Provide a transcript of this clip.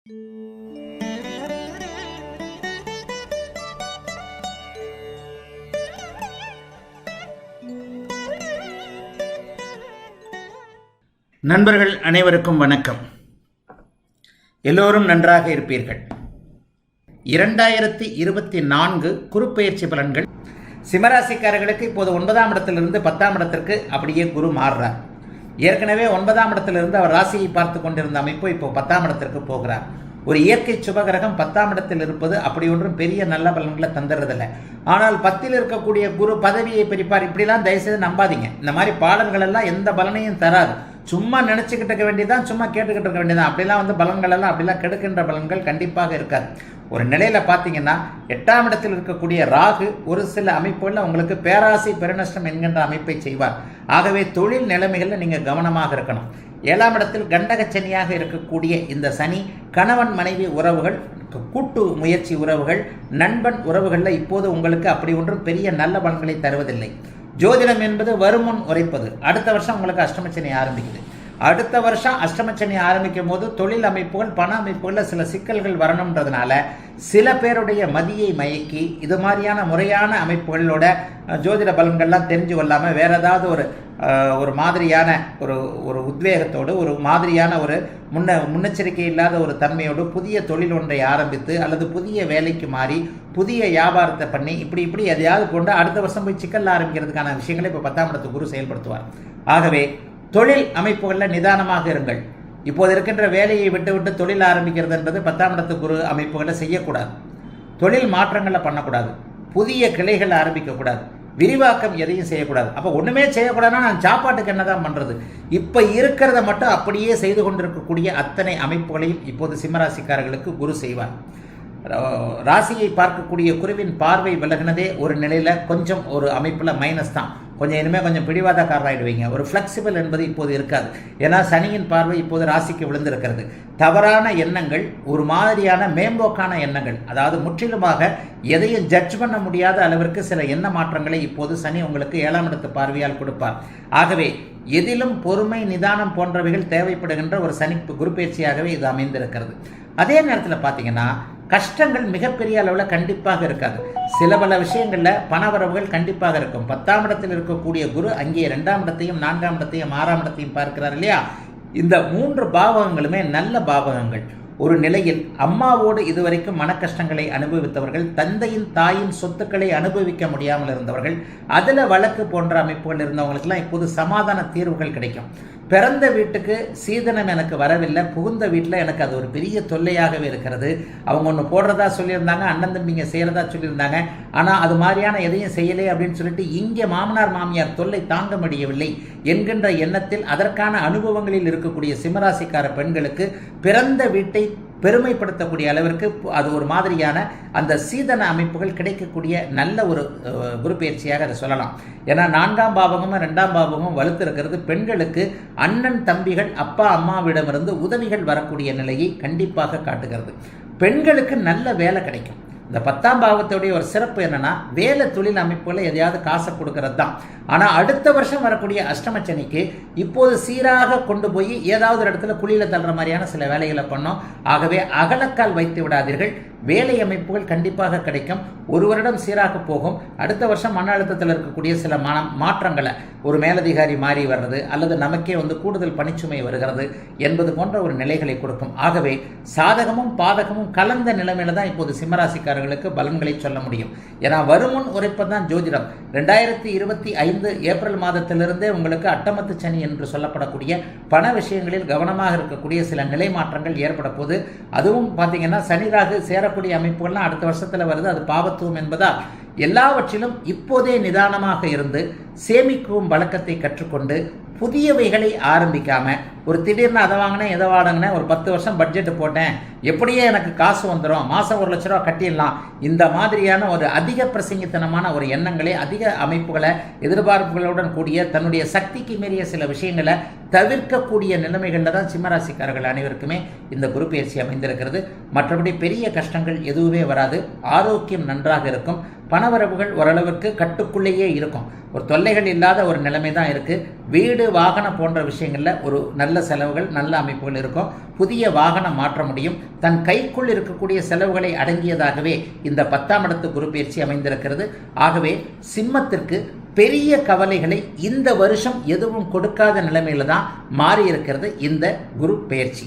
நண்பர்கள் அனைவருக்கும் வணக்கம். எல்லோரும் நன்றாக இருப்பீர்கள். 2024 குருப்பெயர்ச்சி பலன்கள் சிம்மராசிக்காரர்களுக்கு இப்போது 9ஆம் இடத்திலிருந்து 10ஆம் இடத்திற்கு அப்படியே குரு மாறுறார். ஏற்கனவே 9ஆம் இடத்திலிருந்து அவர் ராசியை பார்த்து கொண்டிருந்த அமைப்பு இப்போ 10ஆம் இடத்திற்கு போகிறார். ஒரு இயற்கை சுபகிரகம் 10ஆம் இடத்தில் இருப்பது அப்படி ஒன்றும் பெரிய நல்ல பலன்களை தந்துடுறதில்லை. ஆனால் 10ல் இருக்கக்கூடிய குரு பதவியை பிரிப்பார். இப்படிலாம் தயவுசெய்து நம்பாதீங்க. இந்த மாதிரி பாடல்கள் எல்லாம் எந்த பலனையும் தராது. சும்மா நினச்சிக்கிட்டு இருக்க வேண்டியதான், சும்மா கேட்டுக்கிட்டு இருக்க வேண்டியதான். அப்படிலாம் பலன்கள் எல்லாம் அப்படிலாம் கெடுக்கின்ற பலன்கள் கண்டிப்பாக இருக்காது. ஒரு நிலையில் பார்த்தீங்கன்னா 8ஆம் இடத்தில் இருக்கக்கூடிய ராகு ஒரு சில அமைப்புகளில் உங்களுக்கு பேராசை பெருநஷ்டம் என்கின்ற அமைப்பை செய்வார். ஆகவே தொழில் நிலைமைகளில் நீங்கள் கவனமாக இருக்கணும். 7ஆம் இடத்தில் கண்டகச்சனியாக இருக்கக்கூடிய இந்த சனி கணவன் மனைவி உறவுகள், கூட்டு முயற்சி உறவுகள், நண்பன் உறவுகளில் இப்போது உங்களுக்கு அப்படி ஒன்றும் பெரிய நல்ல பலன்களை தருவதில்லை. ஜோதிடம் என்பது வருமுன் உரைப்பது. அடுத்த வருஷம் உங்களுக்கு அஷ்டமச்சனி ஆரம்பிக்குது. அடுத்த வருஷம் அஷ்டமச்சனி ஆரம்பிக்கும் போது தொழில் அமைப்புகள், பண அமைப்புகளில் சில சிக்கல்கள் வரணுன்றதுனால சில பேருடைய மதியை மயக்கி இது மாதிரியான முறையான அமைப்புகளோட ஜோதிட பலன்கள்லாம் தெரிஞ்சு கொள்ளாமல் வேற ஏதாவது ஒரு மாதிரியான ஒரு உத்வேகத்தோடு, ஒரு மாதிரியான ஒரு முன்னெச்சரிக்கை இல்லாத ஒரு தன்மையோடு புதிய தொழில் ஒன்றை ஆரம்பித்து அல்லது புதிய வேலைக்கு மாறி புதிய வியாபாரத்தை பண்ணி இப்படி எதையாவது கொண்டு அடுத்த வருஷம் போய் சிக்கல் ஆரம்பிக்கிறதுக்கான விஷயங்களை இப்போ 10ஆம் இடத்து குரு செயல்படுத்துவார். ஆகவே தொழில் அமைப்புகளில் நிதானமாக இருங்கள். இப்போது இருக்கின்ற வேலையை விட்டு தொழில் ஆரம்பிக்கிறது என்பது 10ஆம் இடத்து குரு அமைப்புகளை செய்யக்கூடாது. தொழில் மாற்றங்களை பண்ணக்கூடாது. புதிய கிளைகள் ஆரம்பிக்கக்கூடாது. விரிவாக்கம் எதையும் செய்யக்கூடாது. அப்போ ஒன்றுமே செய்யக்கூடாதுன்னா நான் சாப்பாட்டுக்கு என்ன தான் பண்ணுறது? இப்போ இருக்கிறத மட்டும் அப்படியே செய்து கொண்டிருக்கக்கூடிய அத்தனை அமைப்புகளையும் இப்போது சிம்மராசிக்காரர்களுக்கு குரு செய்வார். ராசியை பார்க்கக்கூடிய குருவின் பார்வை விலகினதே ஒரு நிலையில் கொஞ்சம் ஒரு அமைப்பில் மைனஸ் தான். இனிமேல் கொஞ்சம் பிடிவாதக்காரராயிடுவீங்க. ஒரு ஃப்ளெக்சிபிள் என்பது இப்போது இருக்காது. ஏன்னா சனியின் பார்வை இப்போது ராசிக்கு விழுந்திருக்கிறது. தவறான எண்ணங்கள், ஒரு மாதிரியான மேம்போக்கான எண்ணங்கள், அதாவது முற்றிலுமாக எதையும் ஜட்ஜ் பண்ண முடியாத அளவிற்கு சில எண்ண மாற்றங்களை இப்போது சனி உங்களுக்கு 7ஆம் இடத்து பார்வையால் கொடுப்பார். ஆகவே எதிலும் பொறுமை, நிதானம் போன்றவைகள் தேவைப்படுகின்ற ஒரு சனி குரு பயிற்சியாகவே இது அமைந்திருக்கிறது. அதே நேரத்தில் பார்த்தீங்கன்னா கஷ்டங்கள் மிகப்பெரிய அளவில் கண்டிப்பாக இருக்காது. சில பல விஷயங்களில் பணவரவுகள் கண்டிப்பாக இருக்கும். 10ஆம் இடத்தில் இருக்கக்கூடிய குரு அங்கே 2ஆம் இடத்தையும் 4ஆம் இடத்தையும் 6ஆம் இடத்தையும் பார்க்கிறார் இல்லையா? இந்த 3 பாவகங்களுமே நல்ல பாவகங்கள். ஒரு நிலையில் அம்மாவோடு இதுவரைக்கும் மன கஷ்டங்களை அனுபவித்தவர்கள், தந்தையின் தாயின் சொத்துக்களை அனுபவிக்க முடியாமல் இருந்தவர்கள், அதில் வழக்கு போன்ற அமைப்புகள் இருந்தவங்களுக்கெல்லாம் இப்போது சமாதான தீர்வுகள் கிடைக்கும். பிறந்த வீட்டுக்கு சீதனம் எனக்கு வரவில்லை, புகுந்த வீட்டில் எனக்கு அது ஒரு பெரிய தொல்லையாகவே இருக்கிறது. அவங்க ஒன்று போடுறதா சொல்லியிருந்தாங்க, அண்ணன் தம்பிங்க செய்கிறதா சொல்லியிருந்தாங்க, ஆனால் அது மாதிரியான எதையும் செய்யலை அப்படின்னு சொல்லிட்டு இங்கே மாமனார் மாமியார் தொல்லை தாங்க முடியவில்லை என்கின்ற எண்ணத்தில் அதற்கான அனுபவங்களில் இருக்கக்கூடிய சிம்மராசிக்கார பெண்களுக்கு பிறந்த வீட்டை பெருமைப்படுத்தக்கூடிய அளவிற்கு அது ஒரு மாதிரியான அந்த சீதன அமைப்புகள் கிடைக்கக்கூடிய நல்ல ஒரு குரு பயிற்சியாக அதை சொல்லலாம். ஏன்னா 4ஆம் பாவகமும் 2ஆம் பாவகமும் வலுத்து இருக்கிறது. பெண்களுக்கு அண்ணன் தம்பிகள், அப்பா அம்மாவிடமிருந்து உதவிகள் வரக்கூடிய நிலையை கண்டிப்பாக காட்டுகிறது. பெண்களுக்கு நல்ல வேலை கிடைக்கும். இந்த 10ஆம் பாவத்துடைய ஒரு சிறப்பு என்னன்னா வேலை தொழில் அமைப்புகளை எதையாவது காசை கொடுக்கறது தான். ஆனால் அடுத்த வருஷம் வரக்கூடிய அஷ்டமச்சனிக்கு இப்போது சீராக கொண்டு போய் ஏதாவது ஒரு இடத்துல குழியில் தள்ளுற மாதிரியான சில வேலைகளை பண்ணோம். ஆகவே அகலக்கால் வைத்து விடாதீர்கள். வேலை அமைப்புகள் கண்டிப்பாக கிடைக்கும். ஒரு வருடம் சீராக போகும். அடுத்த வருஷம் மன அழுத்தத்தில் இருக்கக்கூடிய சில மாற்றங்களை, ஒரு மேலதிகாரி மாறி வர்றது அல்லது நமக்கே கூடுதல் பணிச்சுமை வருகிறது என்பது போன்ற ஒரு நிலைகளை கொடுக்கும். ஆகவே சாதகமும் பாதகமும் கலந்த நிலைமையில தான் இப்போது சிம்மராசிக்காரர்களுக்கு பலன்களை சொல்ல முடியும். ஏன்னா வருமுன் உரைப்பதுதான் ஜோதிடம். 2025 ஏப்ரல் மாதத்திலிருந்தே உங்களுக்கு அட்டமத்து சனி என்று சொல்லப்படக்கூடிய பண விஷயங்களில் கவனமாக இருக்கக்கூடிய சில நிலை மாற்றங்கள் ஏற்பட போது. அதுவும் பார்த்தீங்கன்னா சனி ராகு சேரக்கூடிய அமைப்புகள்லாம் அடுத்த வருஷத்தில் வருது. அது பாவத்துவம் என்பதால் எல்லாவற்றிலும் இப்போதே நிதானமாக இருந்து சேமிக்கும் வழக்கத்தை கற்றுக்கொண்டு புதியவைகளை ஆரம்பிக்காம ஒரு திடீர்னு அதை வாங்கினேன் எதை வாங்கினேன், ஒரு 10 வருஷம் பட்ஜெட் போட்டேன், எப்படியே எனக்கு காசு வந்துடும், மாதம் 1 லட்ச ரூபா கட்டிடலாம், இந்த மாதிரியான ஒரு அதிக பிரசங்கித்தனமான ஒரு எண்ணங்களை, அதிக அமைப்புகளை, எதிர்பார்ப்புகளுடன் கூடிய தன்னுடைய சக்திக்கு மீறிய சில விஷயங்களை தவிர்க்கக்கூடிய நிலைமைகளில் தான் சிம்மராசிக்காரர்கள் அனைவருக்குமே இந்த குரு பயிற்சி அமைந்திருக்கிறது. மற்றபடி பெரிய கஷ்டங்கள் எதுவுமே வராது. ஆரோக்கியம் நன்றாக இருக்கும். பணவரவுகள் ஓரளவிற்கு கட்டுக்குள்ளேயே இருக்கும். ஒரு தொல்லைகள் இல்லாத ஒரு நிலைமை தான் இருக்குது. வீடு வாகனம் போன்ற விஷயங்களில் ஒரு நல்ல செலவுகள், நல்ல அமைப்புகள் இருக்கும். புதிய வாகனம் மாற்ற முடியும். தன் கைக்குள் இருக்கக்கூடிய செலவுகளை அடங்கியதாகவே இந்த 10ஆம் இடத்து குரு பயிற்சி அமைந்திருக்கிறது. ஆகவே சிம்மத்திற்கு பெரிய கவலைகளை இந்த வருஷம் எதுவும் கொடுக்காத நிலைமையில தான் மாறி இருக்கிறது இந்த குரு பயிற்சி.